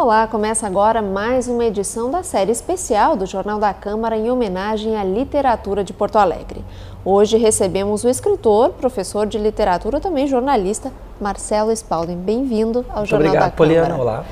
Olá, começa agora mais uma edição da série especial do Jornal da Câmara em homenagem à literatura de Porto Alegre. Hoje recebemos o escritor, professor de literatura, também jornalista, Marcelo Spalding. Bem-vindo ao Jornal da Câmara. Obrigado, Poliana. Olá.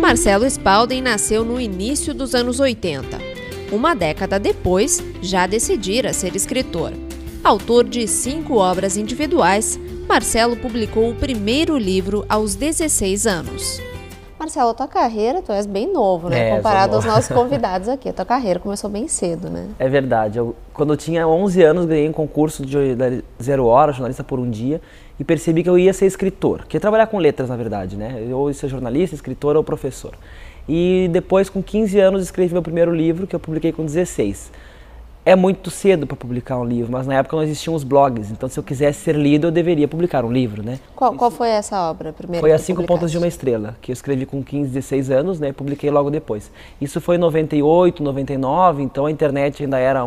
Marcelo Spalding nasceu no início dos anos 80. Uma década depois, já decidira ser escritor. Autor de 5 obras individuais, Marcelo publicou o primeiro livro aos 16 anos. Marcelo, tua carreira, tu és bem novo, né? Comparado aos nossos convidados aqui. A tua carreira começou bem cedo, né? É verdade. Quando eu tinha 11 anos, ganhei um concurso de 0 hora, jornalista por um dia, e percebi que eu ia ser escritor. Que ia trabalhar com letras, na verdade, né? Eu ia ser jornalista, escritor ou professor. E depois, com 15 anos, escrevi meu primeiro livro, que eu publiquei com 16. É muito cedo para publicar um livro, mas na época não existiam os blogs, então se eu quisesse ser lido, eu deveria publicar um livro, né? Qual foi essa obra primeiro? Foi As 5 Pontas de uma Estrela, que eu escrevi com 15, 16 anos, né? E publiquei logo depois. Isso foi em 98, 99, então a internet ainda era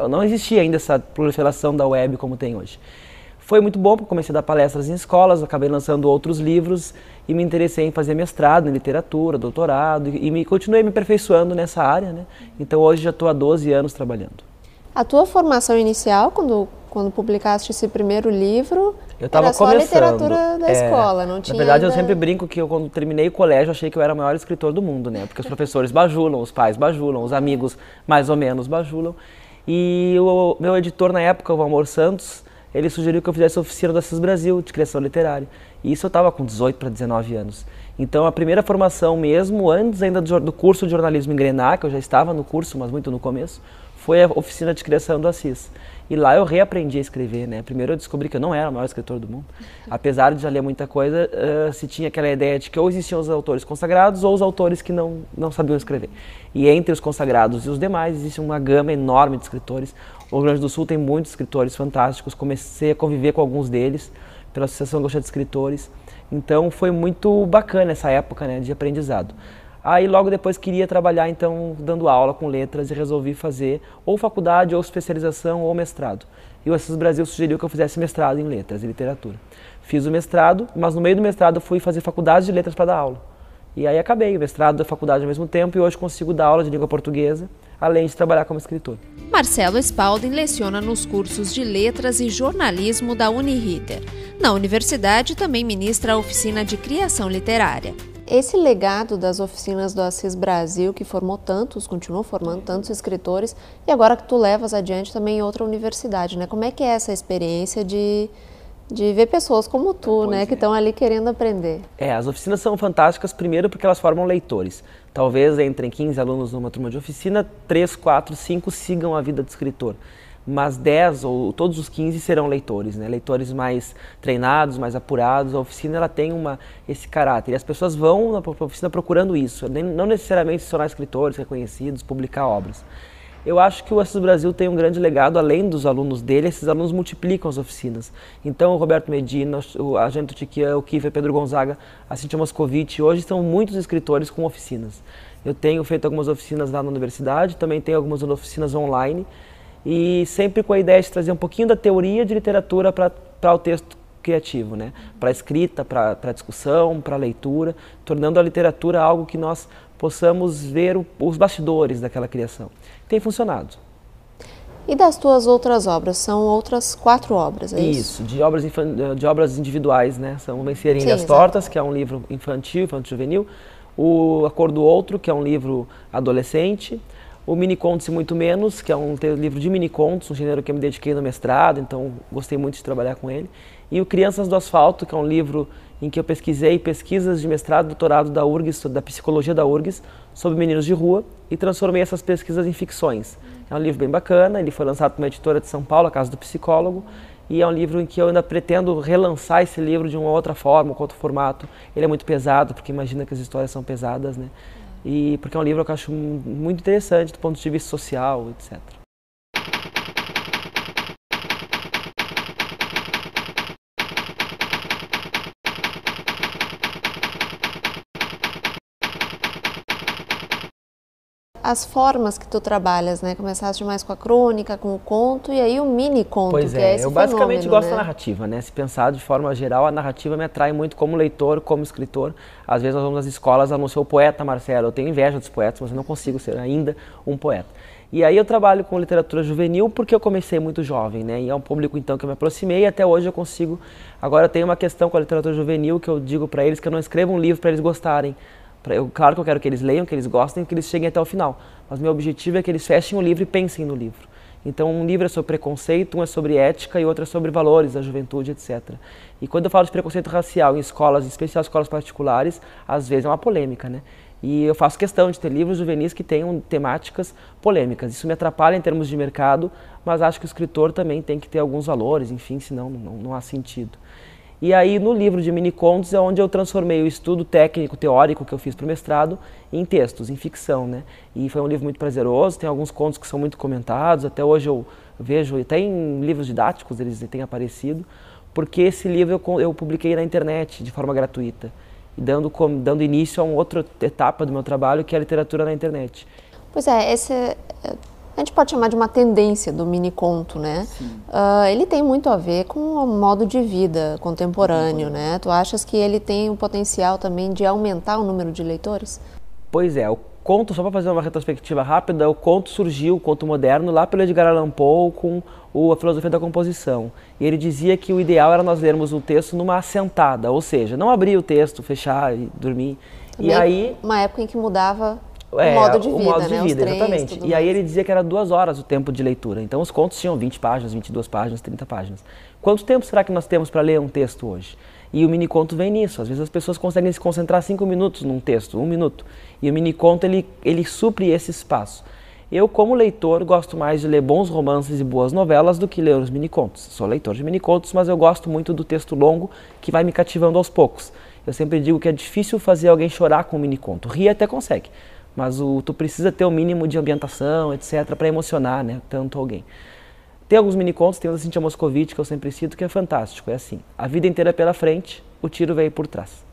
não existia ainda essa proliferação da web como tem hoje. Foi muito bom, porque comecei a dar palestras em escolas, acabei lançando outros livros e me interessei em fazer mestrado em literatura, doutorado e continuei me aperfeiçoando nessa área, né? Então hoje já estou há 12 anos trabalhando. A tua formação inicial, quando publicaste esse primeiro livro, era só a literatura da escola, não tinha. Na verdade, eu sempre brinco que quando terminei o colégio, achei que eu era o maior escritor do mundo, né? Porque os professores bajulam, os pais bajulam, os amigos mais ou menos bajulam. E o meu editor na época, o Valmor Santos, ele sugeriu que eu fizesse a oficina do Assis Brasil, de criação literária. E isso eu estava com 18 para 19 anos. Então a primeira formação mesmo, antes ainda do curso de jornalismo em Grená, que eu já estava no curso, mas muito no começo, foi a oficina de criação do Assis. E lá eu reaprendi a escrever, né? Primeiro eu descobri que eu não era o maior escritor do mundo. Apesar de já ler muita coisa, se tinha aquela ideia de que ou existiam os autores consagrados ou os autores que não sabiam escrever. E entre os consagrados e os demais existe uma gama enorme de escritores. O Rio Grande do Sul tem muitos escritores fantásticos, comecei a conviver com alguns deles pela Associação Gaúcha de Escritores. Então foi muito bacana essa época, né, de aprendizado. Aí logo depois queria trabalhar então dando aula com letras e resolvi fazer ou faculdade, ou especialização, ou mestrado. E o Assis Brasil sugeriu que eu fizesse mestrado em letras e literatura. Fiz o mestrado, mas no meio do mestrado eu fui fazer faculdade de letras para dar aula. E aí acabei o mestrado e a faculdade ao mesmo tempo e hoje consigo dar aula de língua portuguesa, além de trabalhar como escritor. Marcelo Spalding leciona nos cursos de Letras e Jornalismo da Uniriter. Na universidade também ministra a oficina de criação literária. Esse legado das oficinas do Assis Brasil, que formou tantos, continuou formando tantos escritores, e agora que tu levas adiante também em outra universidade, né? Como é que é essa experiência de ver pessoas como tu, né, que estão ali querendo aprender? As oficinas são fantásticas, primeiro porque elas formam leitores. Talvez entrem 15 alunos numa turma de oficina, 3, 4, 5 sigam a vida de escritor. Mas 10 ou todos os 15 serão leitores, né? Leitores mais treinados, mais apurados. A oficina ela tem esse caráter e as pessoas vão na oficina procurando isso, não necessariamente se tornar escritores reconhecidos, publicar obras. Eu acho que o Assis Brasil tem um grande legado, além dos alunos dele, esses alunos multiplicam as oficinas. Então o Roberto Medina, o Agento Tiquian, o Kiefer, Pedro Gonzaga, a Cíntia Moscovitch, hoje são muitos escritores com oficinas. Eu tenho feito algumas oficinas lá na universidade, também tenho algumas oficinas online, e sempre com a ideia de trazer um pouquinho da teoria de literatura para o texto criativo, né? Para a escrita, para a discussão, para a leitura, tornando a literatura algo que nós possamos ver os bastidores daquela criação. Tem funcionado. E das tuas outras obras? São outras 4 obras, é isso? Isso, de obras individuais, né? São o Vencerinho das Tortas, que é um livro infantil-juvenil, o A Cor do Outro, que é um livro adolescente, o Mini Contos e Muito Menos, que é um livro de mini contos, um gênero que eu me dediquei no mestrado, então gostei muito de trabalhar com ele. E o Crianças do Asfalto, que é um livro em que eu pesquisei pesquisas de mestrado e doutorado da URGS, da psicologia da URGS, sobre meninos de rua, e transformei essas pesquisas em ficções. É um livro bem bacana, ele foi lançado por uma editora de São Paulo, a Casa do Psicólogo, e é um livro em que eu ainda pretendo relançar esse livro de uma outra forma, com outro formato. Ele é muito pesado, porque imagina que as histórias são pesadas, né? E porque é um livro que eu acho muito interessante do ponto de vista social, etc. as formas que tu trabalhas, né? Começaste mais com a crônica, com o conto e aí o mini conto, pois que é esse eu basicamente fenômeno, gosto né? da narrativa, né? Se pensar de forma geral, a narrativa me atrai muito como leitor, como escritor. Às vezes nós vamos às escolas, eu não sou o poeta, Marcelo, eu tenho inveja dos poetas, mas eu não consigo ser ainda um poeta. E aí eu trabalho com literatura juvenil porque eu comecei muito jovem, né? E é um público então que eu me aproximei e até hoje eu consigo. Agora eu tenho uma questão com a literatura juvenil que eu digo para eles que eu não escrevo um livro para eles gostarem. Claro que eu quero que eles leiam, que eles gostem, que eles cheguem até o final. Mas meu objetivo é que eles fechem o livro e pensem no livro. Então um livro é sobre preconceito, um é sobre ética e outro é sobre valores da juventude, etc. E quando eu falo de preconceito racial em escolas, em especial escolas particulares, às vezes é uma polêmica, né? E eu faço questão de ter livros juvenis que tenham temáticas polêmicas. Isso me atrapalha em termos de mercado, mas acho que o escritor também tem que ter alguns valores, enfim, senão não há sentido. E aí no livro de mini-contos é onde eu transformei o estudo técnico, teórico que eu fiz para o mestrado em textos, em ficção, né? E foi um livro muito prazeroso, tem alguns contos que são muito comentados, até hoje eu vejo, até em livros didáticos eles têm aparecido, porque esse livro eu publiquei na internet de forma gratuita, e dando início a uma outra etapa do meu trabalho, que é a literatura na internet. Pois é, a gente pode chamar de uma tendência do mini-conto, né? Ele tem muito a ver com o modo de vida contemporâneo, né? Tu achas que ele tem o potencial também de aumentar o número de leitores? Pois é, o conto, só para fazer uma retrospectiva rápida, o conto surgiu, o conto moderno, lá pelo Edgar Allan Poe com a filosofia da composição. E ele dizia que o ideal era nós lermos o texto numa assentada, ou seja, não abrir o texto, fechar e dormir. Também e aí, uma época em que mudava o modo de vida, o modo de né? vida, Os trens, exatamente. tudo E aí mais. ele dizia que era 2 horas o tempo de leitura. Então os contos tinham 20 páginas, 22 páginas, 30 páginas. Quanto tempo será que nós temos para ler um texto hoje? E o mini-conto vem nisso. Às vezes as pessoas conseguem se concentrar 5 minutos num texto, 1 minuto. E o mini-conto, ele supre esse espaço. Eu, como leitor, gosto mais de ler bons romances e boas novelas do que ler os mini-contos. Sou leitor de mini-contos, mas eu gosto muito do texto longo que vai me cativando aos poucos. Eu sempre digo que é difícil fazer alguém chorar com um mini-conto. Rir até consegue, mas tu precisa ter o mínimo de ambientação, etc., para emocionar, né, tanto alguém. Tem alguns mini-contos, tem o da Cíntia Moscovitch, que eu sempre cito, que é fantástico. É assim, a vida inteira pela frente, o tiro veio por trás.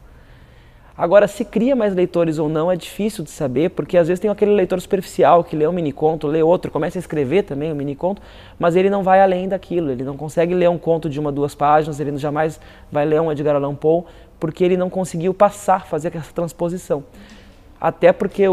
Agora, se cria mais leitores ou não, é difícil de saber, porque às vezes tem aquele leitor superficial que lê um mini-conto, lê outro, começa a escrever também um mini-conto, mas ele não vai além daquilo, ele não consegue ler um conto de 1, 2 páginas, ele jamais vai ler um Edgar Allan Poe, porque ele não conseguiu fazer essa transposição. Até porque,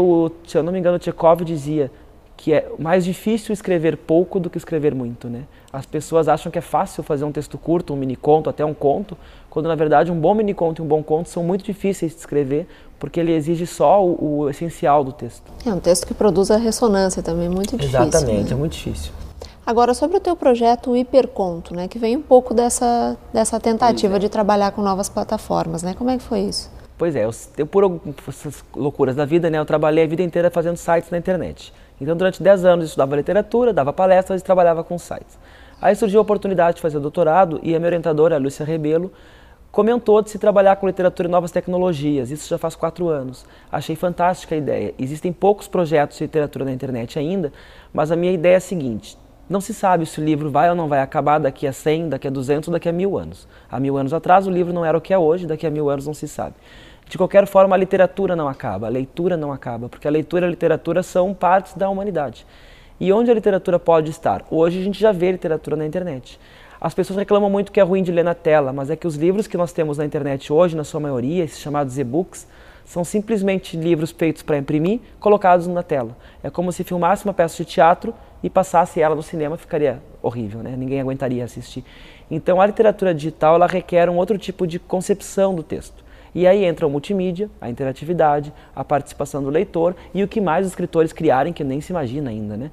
se eu não me engano, o Chekhov dizia que é mais difícil escrever pouco do que escrever muito, né? As pessoas acham que é fácil fazer um texto curto, um mini-conto, até um conto, quando na verdade um bom mini-conto e um bom conto são muito difíceis de escrever, porque ele exige só o essencial do texto. É um texto que produz a ressonância também, muito difícil. Exatamente, né? é muito difícil. Agora, sobre o teu projeto, o Hiperconto, né, que vem um pouco dessa tentativa de trabalhar com novas plataformas, né? Como é que foi isso? Pois é, por essas loucuras da vida, né, eu trabalhei a vida inteira fazendo sites na internet. Então, durante 10 anos eu estudava literatura, dava palestras e trabalhava com sites. Aí surgiu a oportunidade de fazer doutorado e a minha orientadora, a Lúcia Rebelo, comentou de se trabalhar com literatura e novas tecnologias. Isso já faz 4 anos. Achei fantástica a ideia. Existem poucos projetos de literatura na internet ainda, mas a minha ideia é a seguinte: não se sabe se o livro vai ou não vai acabar daqui a 100, daqui a 200 ou daqui a 1000 anos. Há 1000 anos atrás o livro não era o que é hoje, daqui a 1000 anos não se sabe. De qualquer forma, a literatura não acaba, a leitura não acaba, porque a leitura e a literatura são partes da humanidade. E onde a literatura pode estar? Hoje a gente já vê literatura na internet. As pessoas reclamam muito que é ruim de ler na tela, mas é que os livros que nós temos na internet hoje, na sua maioria, esses chamados e-books, são simplesmente livros feitos para imprimir, colocados na tela. É como se filmasse uma peça de teatro e passasse ela no cinema, ficaria horrível, né? Ninguém aguentaria assistir. Então a literatura digital ela requer um outro tipo de concepção do texto. E aí entra o multimídia, a interatividade, a participação do leitor e o que mais os escritores criarem, que nem se imagina ainda, né?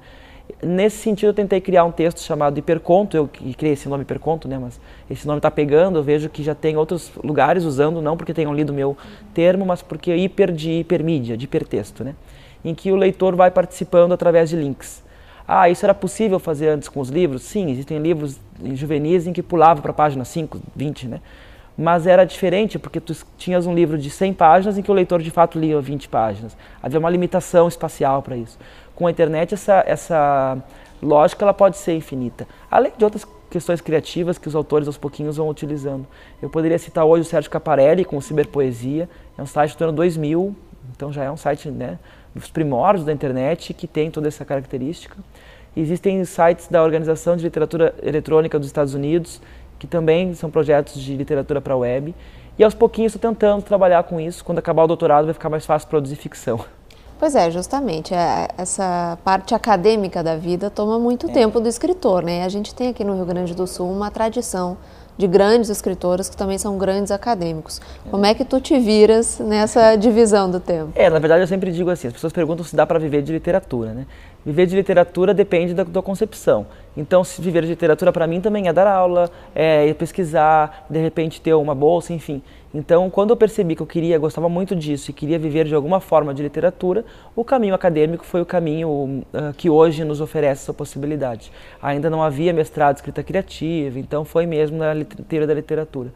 Nesse sentido, eu tentei criar um texto chamado Hiperconto, eu criei esse nome Hiperconto, né? Mas esse nome está pegando, eu vejo que já tem outros lugares usando, não porque tenham lido o meu termo, mas porque hiper de hipermídia, de hipertexto, né? Em que o leitor vai participando através de links. Ah, isso era possível fazer antes com os livros? Sim, existem livros juvenis em que pulava para a página 5, 20, né? Mas era diferente porque tu tinhas um livro de 100 páginas em que o leitor de fato lia 20 páginas. Havia uma limitação espacial para isso. Com a internet essa lógica ela pode ser infinita. Além de outras questões criativas que os autores aos pouquinhos vão utilizando. Eu poderia citar hoje o Sérgio Caparelli com o Ciberpoesia, é um site do ano 2000, então já é um site, né, dos primórdios da internet, que tem toda essa característica. Existem sites da Organização de Literatura Eletrônica dos Estados Unidos, que também são projetos de literatura para a web. E aos pouquinhos estou tentando trabalhar com isso. Quando acabar o doutorado vai ficar mais fácil produzir ficção. Pois é, justamente, essa parte acadêmica da vida toma muito tempo do escritor, né? A gente tem aqui no Rio Grande do Sul uma tradição de grandes escritores que também são grandes acadêmicos. Como é que tu te viras nessa divisão do tempo? Na verdade eu sempre digo assim, as pessoas perguntam se dá para viver de literatura, né? Viver de literatura depende da tua concepção. Então, se viver de literatura para mim também é dar aula, é pesquisar, de repente ter uma bolsa, enfim. Então, quando eu percebi que gostava muito disso e queria viver de alguma forma de literatura, o caminho acadêmico foi o caminho que hoje nos oferece essa possibilidade. Ainda não havia mestrado em escrita criativa, então foi mesmo na teoria da literatura.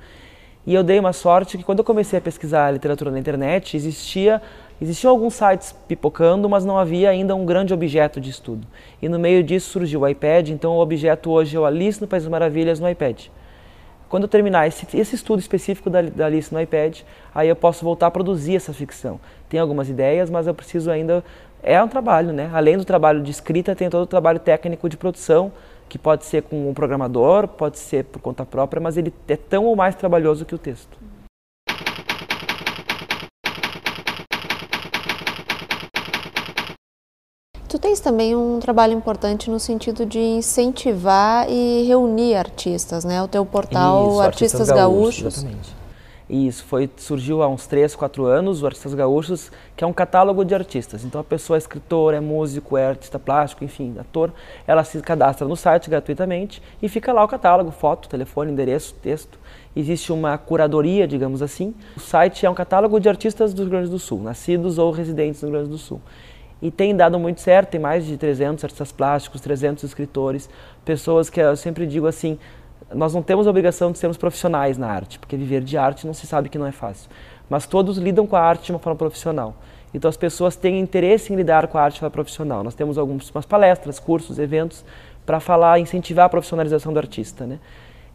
E eu dei uma sorte que quando eu comecei a pesquisar literatura na internet, existiam alguns sites pipocando, mas não havia ainda um grande objeto de estudo. E no meio disso surgiu o iPad, então o objeto hoje é o Alice no País das Maravilhas no iPad. Quando eu terminar esse estudo específico da Alice no iPad, aí eu posso voltar a produzir essa ficção. Tem algumas ideias, mas eu preciso ainda... É um trabalho, né? Além do trabalho de escrita, tem todo o trabalho técnico de produção, que pode ser com um programador, pode ser por conta própria, mas ele é tão ou mais trabalhoso que o texto. Tu tens também um trabalho importante no sentido de incentivar e reunir artistas, né? O teu portal Isso, Artistas Gaúchos. Exatamente. Isso, surgiu há uns 3, 4 anos, o Artistas Gaúchos, que é um catálogo de artistas. Então a pessoa é escritor, é músico, é artista plástico, enfim, ator, ela se cadastra no site gratuitamente e fica lá o catálogo, foto, telefone, endereço, texto. Existe uma curadoria, digamos assim. O site é um catálogo de artistas do Rio Grande do Sul, nascidos ou residentes no Rio Grande do Sul. E tem dado muito certo, tem mais de 300 artistas plásticos, 300 escritores, pessoas que eu sempre digo assim, nós não temos a obrigação de sermos profissionais na arte, porque viver de arte não se sabe que não é fácil. Mas todos lidam com a arte de uma forma profissional. Então as pessoas têm interesse em lidar com a arte de forma profissional. Nós temos algumas palestras, cursos, eventos para falar, incentivar a profissionalização do artista, né?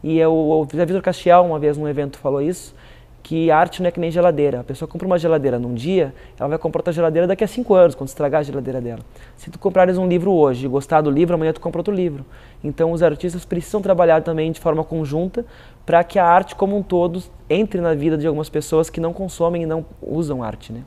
E o Vitor Castiel, uma vez num evento, falou isso, que arte não é que nem geladeira. A pessoa compra uma geladeira num dia, ela vai comprar outra geladeira daqui a 5 anos, quando estragar a geladeira dela. Se tu comprares um livro hoje e gostar do livro, amanhã tu compra outro livro. Então os artistas precisam trabalhar também de forma conjunta para que a arte como um todo entre na vida de algumas pessoas que não consomem e não usam arte, né?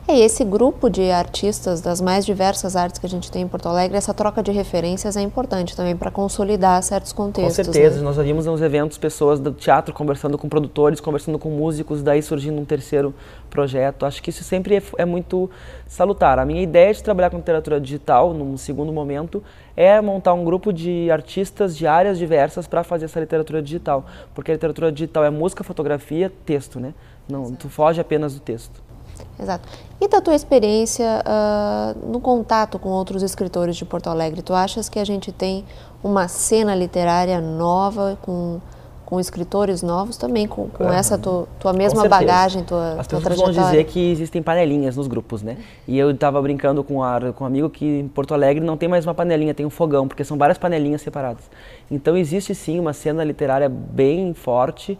E esse grupo de artistas das mais diversas artes que a gente tem em Porto Alegre, essa troca de referências é importante também para consolidar certos contextos. Com certeza, né? Nós vimos nos eventos pessoas do teatro conversando com produtores, conversando com músicos, daí surgindo um terceiro projeto. Acho que isso sempre é muito salutar. A minha ideia de trabalhar com literatura digital, num segundo momento, é montar um grupo de artistas de áreas diversas para fazer essa literatura digital. Porque a literatura digital é música, fotografia, texto, né? Não, tu foge apenas do texto. Exato. E da tua experiência no contato com outros escritores de Porto Alegre, tu achas que a gente tem uma cena literária nova, com escritores novos também, com essa tua mesma bagagem, tua As pessoas trajetória? vão dizer que existem panelinhas nos grupos, né? E eu estava brincando com um amigo que em Porto Alegre não tem mais uma panelinha, tem um fogão, porque são várias panelinhas separadas. Então existe sim uma cena literária bem forte.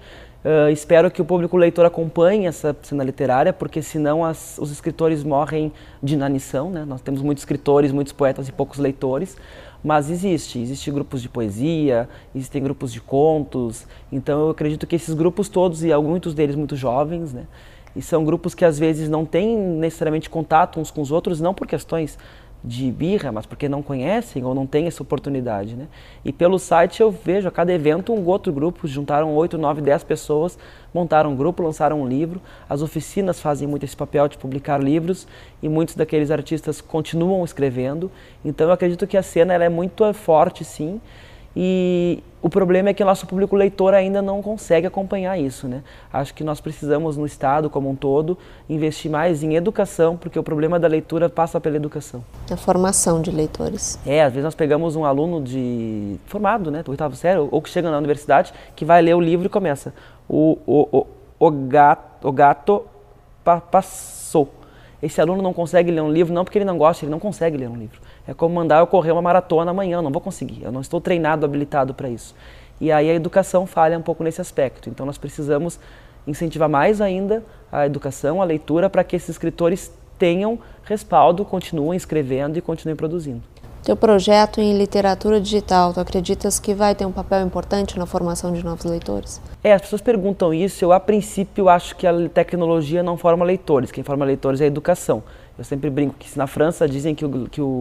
Espero que o público leitor acompanhe essa cena literária, porque senão os escritores morrem de inanição, né? Nós temos muitos escritores, muitos poetas e poucos leitores, mas existem grupos de poesia, existem grupos de contos, então eu acredito que esses grupos todos, e muitos deles muito jovens, né? E são grupos que às vezes não têm necessariamente contato uns com os outros, não por questões de birra, mas porque não conhecem ou não têm essa oportunidade, né? E pelo site eu vejo a cada evento um outro grupo, juntaram 8, 9, 10 pessoas, montaram um grupo, lançaram um livro. As oficinas fazem muito esse papel de publicar livros e muitos daqueles artistas continuam escrevendo. Então eu acredito que a cena ela é muito forte, sim. E o problema é que o nosso público leitor ainda não consegue acompanhar isso, né? Acho que nós precisamos, no Estado como um todo, investir mais em educação, porque o problema da leitura passa pela educação. A formação de leitores. Às vezes nós pegamos um aluno formado, né, do 8º sério, ou que chega na universidade, que vai ler o livro e começa. O gato passou. Esse aluno não consegue ler um livro, não porque ele não gosta, ele não consegue ler um livro. É como mandar eu correr uma maratona amanhã, eu não vou conseguir, eu não estou treinado, habilitado para isso. E aí a educação falha um pouco nesse aspecto. Então nós precisamos incentivar mais ainda a educação, a leitura, para que esses escritores tenham respaldo, continuem escrevendo e continuem produzindo. Teu projeto em literatura digital, tu acreditas que vai ter um papel importante na formação de novos leitores? As pessoas perguntam isso. Eu, a princípio, acho que a tecnologia não forma leitores. Quem forma leitores é a educação. Eu sempre brinco que na França dizem que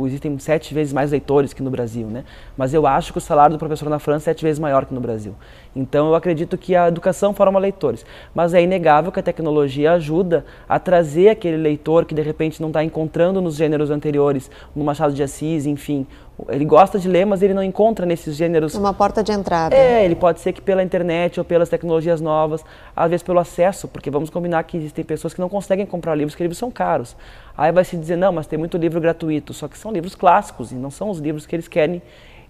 existem 7 vezes mais leitores que no Brasil, né? Mas eu acho que o salário do professor na França é 7 vezes maior que no Brasil. Então eu acredito que a educação forma leitores. Mas é inegável que a tecnologia ajuda a trazer aquele leitor que de repente não está encontrando nos gêneros anteriores, no Machado de Assis, enfim. Ele gosta de ler, mas ele não encontra nesses gêneros. Uma porta de entrada. Ele pode ser que pela internet ou pelas tecnologias novas, às vezes pelo acesso, porque vamos combinar que existem pessoas que não conseguem comprar livros, porque livros são caros. Aí vai se dizer, não, mas tem muito livro gratuito, só que são livros clássicos e não são os livros que eles querem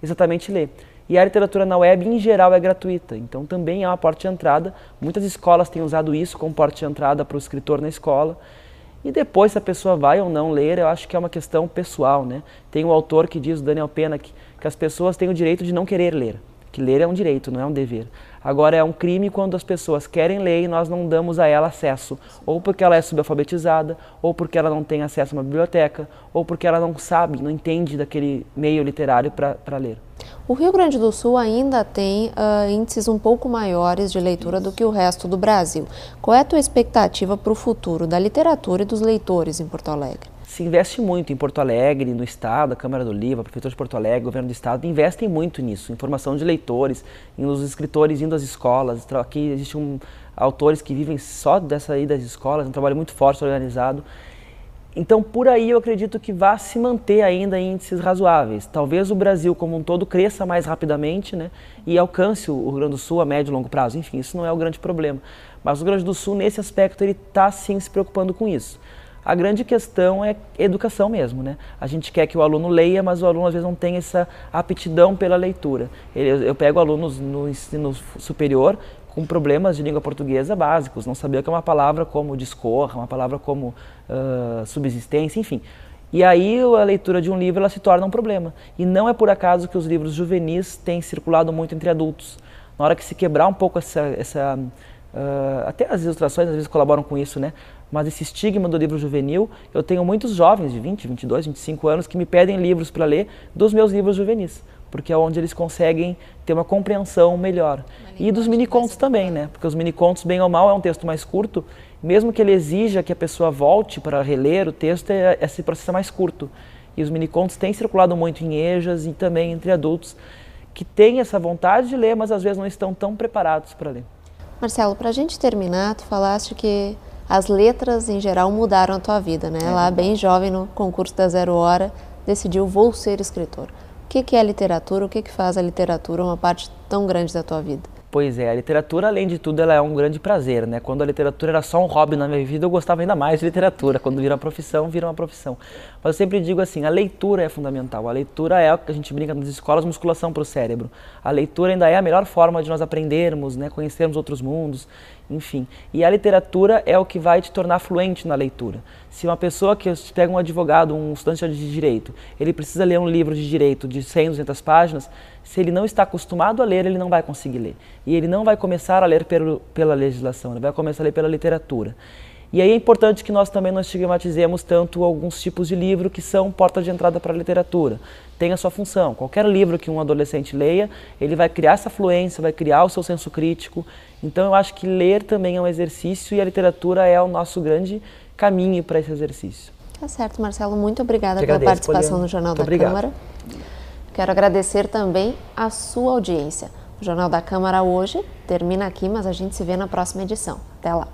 exatamente ler. E a literatura na web, em geral, é gratuita, então também é uma porta de entrada. Muitas escolas têm usado isso como porta de entrada para o escritor na escola. E depois, se a pessoa vai ou não ler, eu acho que é uma questão pessoal, né? Tem um autor que diz, o Daniel Pena, que as pessoas têm o direito de não querer ler. Que ler é um direito, não é um dever. Agora, é um crime quando as pessoas querem ler e nós não damos a ela acesso. Ou porque ela é subalfabetizada, ou porque ela não tem acesso a uma biblioteca, ou porque ela não sabe, não entende daquele meio literário para ler. O Rio Grande do Sul ainda tem índices um pouco maiores de leitura do que o resto do Brasil. Qual é a tua expectativa para o futuro da literatura e dos leitores em Porto Alegre? Se investe muito em Porto Alegre, no Estado, a Câmara do Livro, a Prefeitura de Porto Alegre, o Governo do Estado, investem muito nisso, em formação de leitores, nos escritores indo às escolas. Aqui existem autores que vivem só dessa ida às escolas, um trabalho muito forte, organizado. Então, por aí eu acredito que vai se manter ainda em índices razoáveis. Talvez o Brasil como um todo cresça mais rapidamente, né, e alcance o Rio Grande do Sul a médio e longo prazo. Enfim, isso não é o grande problema. Mas o Rio Grande do Sul, nesse aspecto, ele está sim se preocupando com isso. A grande questão é educação mesmo, né? A gente quer que o aluno leia, mas o aluno às vezes não tem essa aptidão pela leitura. Eu pego alunos no ensino superior com problemas de língua portuguesa básicos, não sabia que é uma palavra como discorra, uma palavra como subsistência, enfim. E aí a leitura de um livro ela se torna um problema. E não é por acaso que os livros juvenis têm circulado muito entre adultos. Na hora que se quebrar um pouco até as ilustrações às vezes colaboram com isso, né? Mas esse estigma do livro juvenil, eu tenho muitos jovens de 20, 22, 25 anos que me pedem livros para ler dos meus livros juvenis, porque é onde eles conseguem ter uma compreensão melhor. E dos minicontos também, né? Porque os minicontos, bem ou mal, é um texto mais curto, mesmo que ele exija que a pessoa volte para reler o texto, esse processo é mais curto. E os minicontos têm circulado muito em EJAs e também entre adultos que têm essa vontade de ler, mas às vezes não estão tão preparados para ler. Marcelo, para a gente terminar, tu falaste que as letras em geral mudaram a tua vida, né? Lá bem jovem no concurso da 0 Hora, decidiu vou ser escritor. O que é a literatura? O que faz a literatura uma parte tão grande da tua vida? Pois é, a literatura, além de tudo, ela é um grande prazer, né? Quando a literatura era só um hobby na minha vida, eu gostava ainda mais de literatura. Quando vira uma profissão. Mas eu sempre digo assim, a leitura é fundamental. A leitura é o que a gente brinca nas escolas, musculação para o cérebro. A leitura ainda é a melhor forma de nós aprendermos, né? Conhecermos outros mundos, enfim. E a literatura é o que vai te tornar fluente na leitura. Se uma pessoa que pega um advogado, um estudante de direito, ele precisa ler um livro de direito de 100, 200 páginas, se ele não está acostumado a ler, ele não vai conseguir ler. E ele não vai começar a ler pela legislação, ele vai começar a ler pela literatura. E aí é importante que nós também não estigmatizemos tanto alguns tipos de livro que são porta de entrada para a literatura. Tem a sua função. Qualquer livro que um adolescente leia, ele vai criar essa fluência, vai criar o seu senso crítico. Então eu acho que ler também é um exercício e a literatura é o nosso grande caminho para esse exercício. Tá certo, Marcelo. Muito obrigada pela participação no Jornal da Câmara. Quero agradecer também a sua audiência. O Jornal da Câmara hoje termina aqui, mas a gente se vê na próxima edição. Até lá.